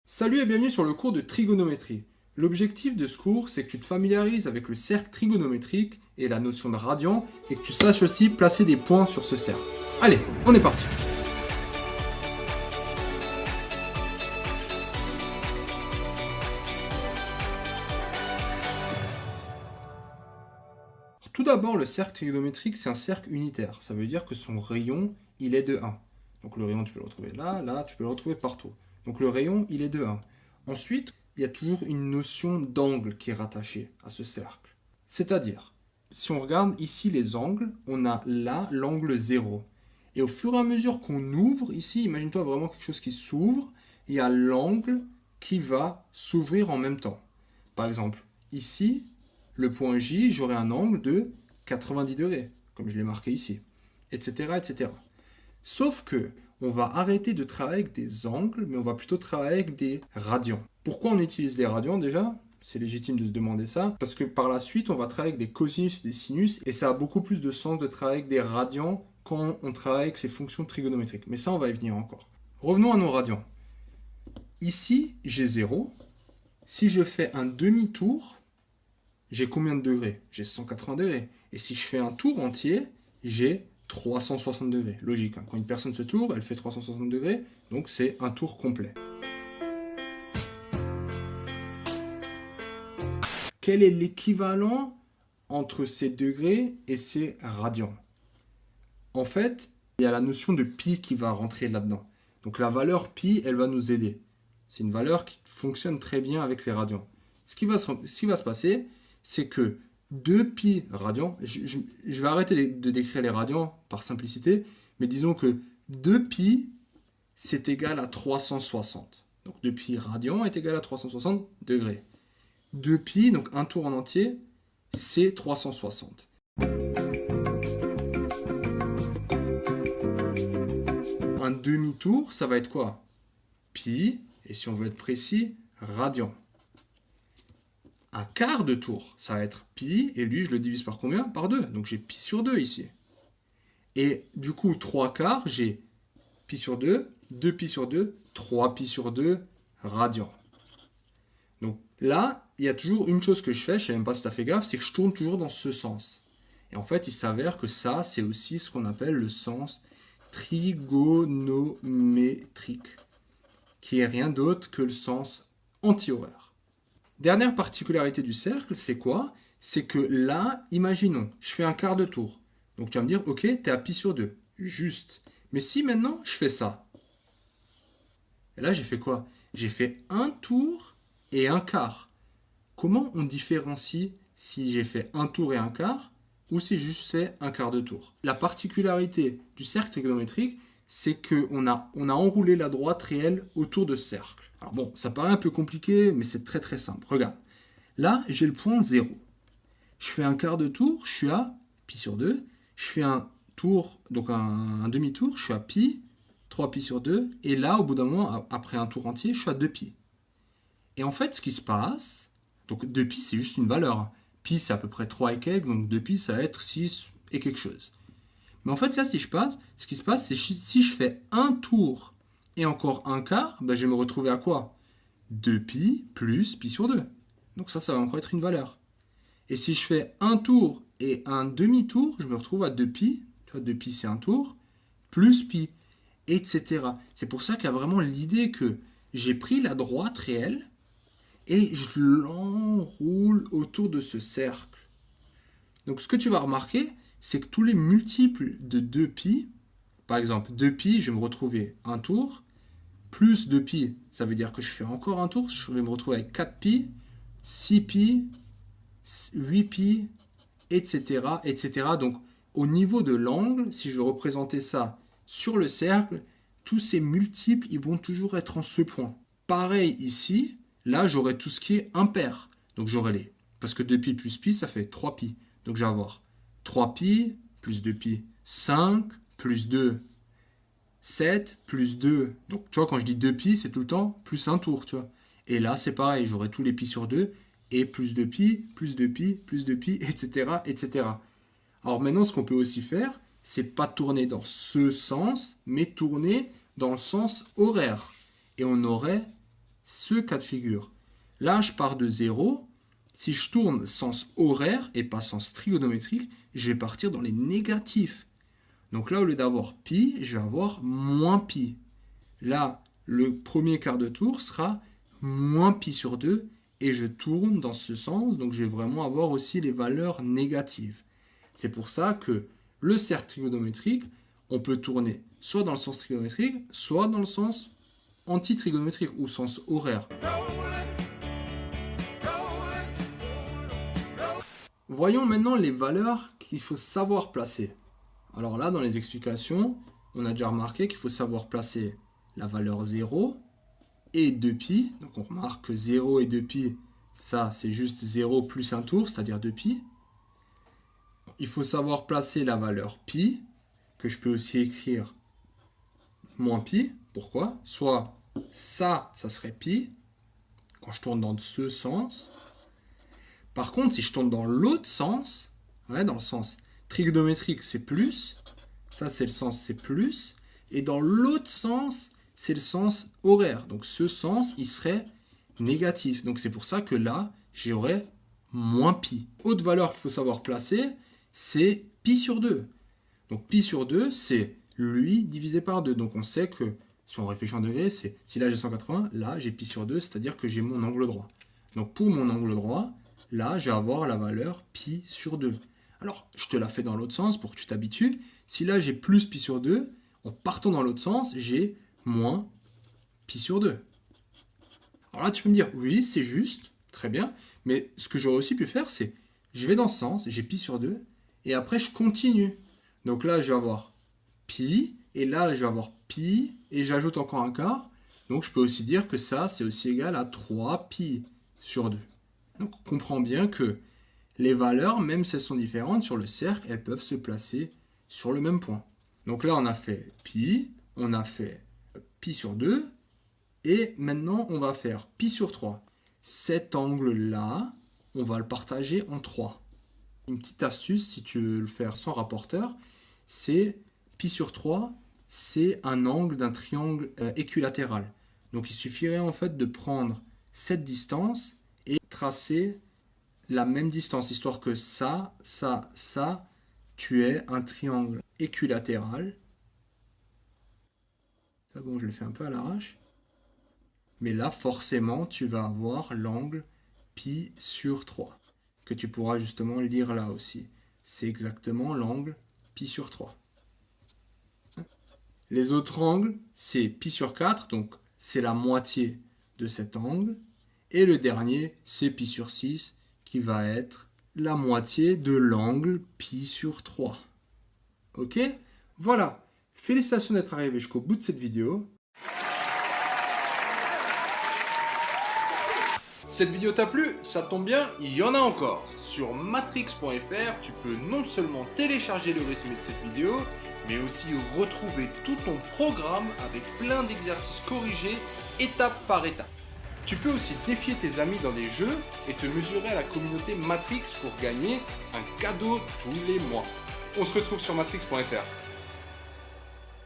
Salut et bienvenue sur le cours de trigonométrie. L'objectif de ce cours, c'est que tu te familiarises avec le cercle trigonométrique et la notion de radian et que tu saches aussi placer des points sur ce cercle. Allez, on est parti. Tout d'abord, le cercle trigonométrique, c'est un cercle unitaire. Ça veut dire que son rayon, il est de 1. Donc le rayon, tu peux le retrouver là, là, tu peux le retrouver partout. Donc le rayon, il est de 1. Ensuite, il y a toujours une notion d'angle qui est rattachée à ce cercle. C'est-à-dire, si on regarde ici les angles, on a là l'angle 0. Et au fur et à mesure qu'on ouvre, ici, imagine-toi vraiment quelque chose qui s'ouvre, il y a l'angle qui va s'ouvrir en même temps. Par exemple, ici, le point J, j'aurai un angle de 90 degrés, comme je l'ai marqué ici, etc., etc. Sauf que on va arrêter de travailler avec des angles, mais on va plutôt travailler avec des radians. Pourquoi on utilise les radians déjà ? C'est légitime de se demander ça, parce que par la suite, on va travailler avec des cosinus et des sinus, et ça a beaucoup plus de sens de travailler avec des radians quand on travaille avec ces fonctions trigonométriques. Mais ça, on va y venir encore. Revenons à nos radians. Ici, j'ai 0. Si je fais un demi-tour, j'ai combien de degrés? J'ai 180 degrés. Et si je fais un tour entier, j'ai 360 degrés. Logique, hein. Quand une personne se tourne, elle fait 360 degrés, donc c'est un tour complet. Quel est l'équivalent entre ces degrés et ces radians? En fait, il y a la notion de pi qui va rentrer là-dedans. Donc la valeur pi, elle va nous aider. C'est une valeur qui fonctionne très bien avec les radians. Ce qui va se passer, c'est que 2pi radians, je vais arrêter de décrire les radians par simplicité, mais disons que 2pi, c'est égal à 360. Donc 2pi radians est égal à 360 degrés. 2pi, donc un tour en entier, c'est 360. Un demi-tour, ça va être quoi? Pi, et si on veut être précis, radian. Un quart de tour, ça va être pi, et lui, je le divise par combien? Par 2. Donc j'ai pi sur 2 ici. Et du coup, 3 quarts, j'ai pi sur 2, 2 pi sur 2, 3 pi sur 2 radians. Donc là, il y a toujours une chose que je fais, je ne sais même pas si tu as fait gaffe, c'est que je tourne toujours dans ce sens. Et en fait, il s'avère que ça, c'est aussi ce qu'on appelle le sens trigonométrique, qui est rien d'autre que le sens anti-horaire. Dernière particularité du cercle, c'est quoi? C'est que là, imaginons, je fais un quart de tour. Donc tu vas me dire, ok, tu es à pi sur 2. Juste. Mais si maintenant, je fais ça. Et là, j'ai fait quoi? J'ai fait un tour et un quart. Comment on différencie si j'ai fait un tour et un quart ou si juste c'est un quart de tour? La particularité du cercle trigonométrique, c'est qu'on a enroulé la droite réelle autour de ce cercle. Alors bon, ça paraît un peu compliqué, mais c'est très très simple. Regarde, là j'ai le point 0. Je fais un quart de tour, je suis à pi sur 2. Je fais un tour, donc un demi-tour, je suis à pi, 3 pi sur 2. Et là, au bout d'un moment, après un tour entier, je suis à 2 pi. Et en fait, ce qui se passe, donc 2 pi c'est juste une valeur. Pi c'est à peu près 3 et quelques, donc 2 pi ça va être 6 et quelque chose. Mais en fait là, ce qui se passe, c'est si je fais un tour et encore un quart, ben, je vais me retrouver à quoi? 2 pi plus pi sur 2. Donc ça va encore être une valeur. Et si je fais un tour et un demi-tour, je me retrouve à 2 pi, tu vois, 2 pi c'est un tour, plus pi, etc. C'est pour ça qu'il y a vraiment l'idée que j'ai pris la droite réelle et je l'enroule autour de ce cercle. Donc ce que tu vas remarquer, c'est que tous les multiples de 2pi, par exemple 2pi, je vais me retrouver un tour, plus 2pi, ça veut dire que je fais encore un tour, je vais me retrouver avec 4pi, 6pi, 8pi, etc., etc. Donc au niveau de l'angle, si je représentais ça sur le cercle, tous ces multiples, ils vont toujours être en ce point. Pareil ici, là j'aurai tout ce qui est impair. Donc j'aurai les... Parce que 2pi plus pi, ça fait 3pi. Donc je vais avoir 3pi plus 2pi, 5 plus 2, 7 plus 2. Donc tu vois, quand je dis 2pi, c'est tout le temps plus un tour, tu vois. Et là, c'est pareil, j'aurai tous les pi sur 2, et plus 2pi, plus 2pi, plus 2pi, etc., etc. Alors maintenant, ce qu'on peut aussi faire, c'est pas tourner dans ce sens, mais tourner dans le sens horaire. Et on aurait ce cas de figure. Là, je pars de 0. Si je tourne sens horaire et pas sens trigonométrique, je vais partir dans les négatifs. Donc là, au lieu d'avoir pi, je vais avoir moins pi. Là, le premier quart de tour sera moins pi sur 2 et je tourne dans ce sens. Donc, je vais vraiment avoir aussi les valeurs négatives. C'est pour ça que le cercle trigonométrique, on peut tourner soit dans le sens trigonométrique, soit dans le sens anti-trigonométrique ou sens horaire. Voyons maintenant les valeurs qu'il faut savoir placer. Alors là, dans les explications, on a déjà remarqué qu'il faut savoir placer la valeur 0 et 2π. Donc on remarque que 0 et 2π, ça c'est juste 0 plus un tour, c'est-à-dire 2π. Il faut savoir placer la valeur pi, que je peux aussi écrire moins pi. Pourquoi? Soit ça serait pi, quand je tourne dans ce sens. Par contre, si je tourne dans l'autre sens, dans le sens trigonométrique, c'est plus. Ça, c'est le sens, c'est plus. Et dans l'autre sens, c'est le sens horaire. Donc, ce sens, il serait négatif. Donc, c'est pour ça que là, j'aurais moins pi. Autre valeur qu'il faut savoir placer, c'est pi sur 2. Donc, pi sur 2, c'est lui divisé par 2. Donc, on sait que, si on réfléchit en degrés, c'est si là, j'ai 180, là, j'ai pi sur 2, c'est-à-dire que j'ai mon angle droit. Donc, pour mon angle droit, là, je vais avoir la valeur pi sur 2. Alors, je te la fais dans l'autre sens pour que tu t'habitues. Si là, j'ai plus pi sur 2, en partant dans l'autre sens, j'ai moins pi sur 2. Alors là, tu peux me dire, oui, c'est juste, très bien. Mais ce que j'aurais aussi pu faire, c'est, je vais dans ce sens, j'ai pi sur 2, et après, je continue. Donc là, je vais avoir pi, et là, je vais avoir pi, et j'ajoute encore un quart. Donc, je peux aussi dire que ça, c'est aussi égal à 3 pi sur 2. Donc, on comprend bien que les valeurs, même si elles sont différentes sur le cercle, elles peuvent se placer sur le même point. Donc là, on a fait pi, on a fait pi sur 2, et maintenant, on va faire pi sur 3. Cet angle-là, on va le partager en 3. Une petite astuce, si tu veux le faire sans rapporteur, c'est pi sur 3, c'est un angle d'un triangle équilatéral. Donc, il suffirait en fait de prendre cette distance et tracer la même distance, histoire que ça, tu aies un triangle équilatéral. Ça, bon, je le fais un peu à l'arrache. Mais là, forcément, tu vas avoir l'angle pi sur 3, que tu pourras justement lire là aussi. C'est exactement l'angle pi sur 3. Les autres angles, c'est pi sur 4, donc c'est la moitié de cet angle. Et le dernier, c'est pi sur 6, qui va être la moitié de l'angle pi sur 3. Ok? Voilà. Félicitations d'être arrivé jusqu'au bout de cette vidéo. Cette vidéo t'a plu? Ça tombe bien, il y en a encore. Sur matrix.fr, tu peux non seulement télécharger le résumé de cette vidéo, mais aussi retrouver tout ton programme avec plein d'exercices corrigés étape par étape. Tu peux aussi défier tes amis dans des jeux et te mesurer à la communauté Matrix pour gagner un cadeau tous les mois. On se retrouve sur matrix.fr.